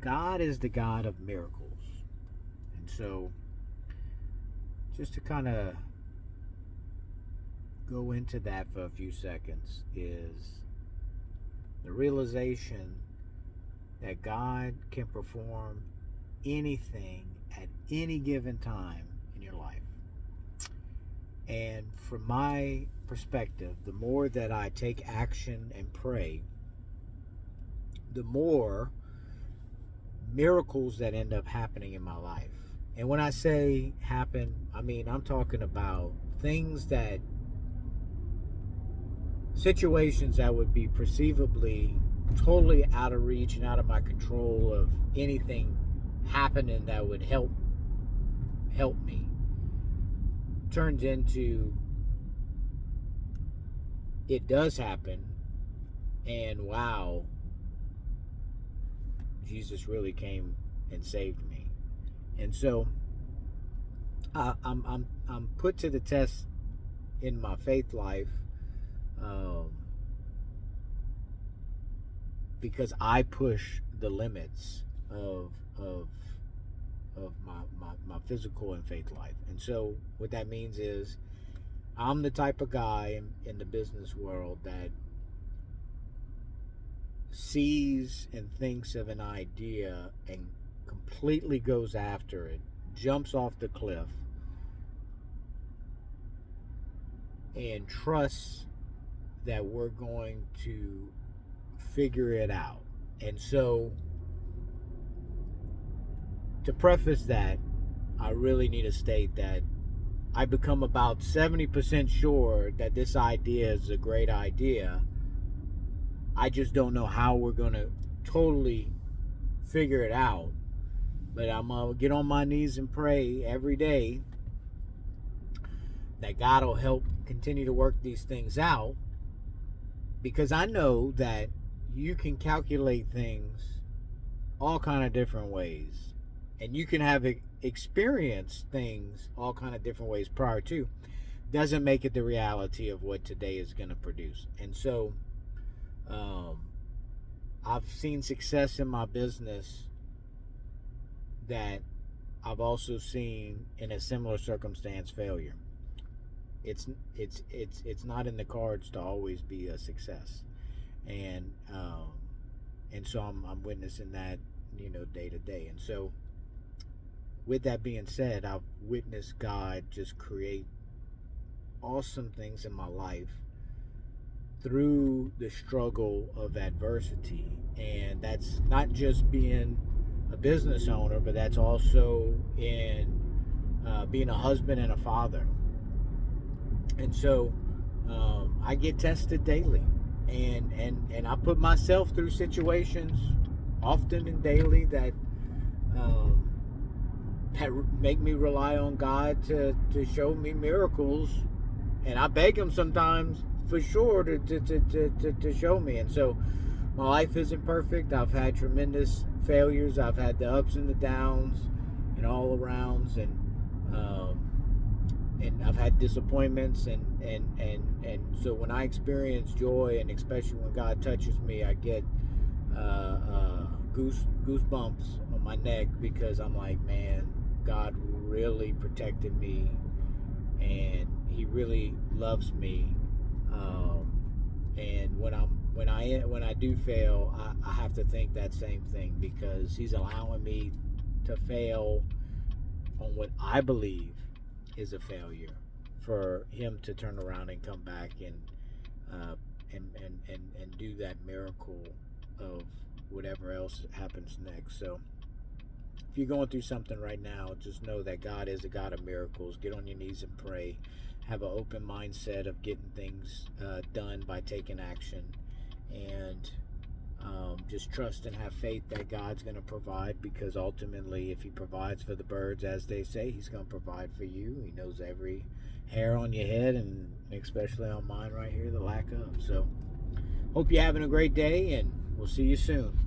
God is the God of miracles. And so, just to kind of go into that for a few seconds, is the realization that God can perform anything at any given time in your life. And from my perspective, the more that I take action and pray, the more miracles that end up happening in my life. And when I say happen, I mean I'm talking about things that, situations that would be perceivably totally out of reach and out of my control of anything happening that would help me, turns into it does happen, and wow, Jesus really came and saved me. And so I'm put to the test in my faith life, um, because I push the limits of my physical and faith life. And so what that means is I'm the type of guy in the business world that sees and thinks of an idea and completely goes after it, jumps off the cliff, and trusts that we're going to figure it out. And so, to preface that, I really need to state that I become about 70% sure that this idea is a great idea. I just don't know how we're going to totally figure it out. But I'm going to get on my knees and pray every day that God will help continue to work these things out, because I know that you can calculate things all kind of different ways, and you can have experienced things all kind of different ways prior to. Doesn't make it the reality of what today is going to produce. And so I've seen success in my business that I've also seen in a similar circumstance failure. It's not in the cards to always be a success, and so I'm witnessing that, day to day. And so, with that being said, I've witnessed God just create awesome things in my life through the struggle of adversity. And that's not just being a business owner, but that's also in being a husband and a father. And so I get tested daily, and I put myself through situations often and daily that make me rely on God to show me miracles, and I beg Him sometimes for sure to show me. And so my life isn't perfect. I've had tremendous failures. I've had the ups and the downs and all arounds, and I've had disappointments, and so when I experience joy, and especially when God touches me, I get goosebumps on my neck, because I'm like, man, God really protected me, and He really loves me. And when I do fail, I have to think that same thing, because He's allowing me to fail on what I believe is a failure, for Him to turn around and come back and do that miracle of whatever else happens next. So if you're going through something right now, just know that God is a God of miracles. Get on your knees and pray. Have an open mindset of getting things done by taking action, and just trust and have faith that God's going to provide, because ultimately, if He provides for the birds, as they say, He's going to provide for you. He knows every hair on your head, and especially on mine right here, the lack of. So hope you're having a great day, and we'll see you soon.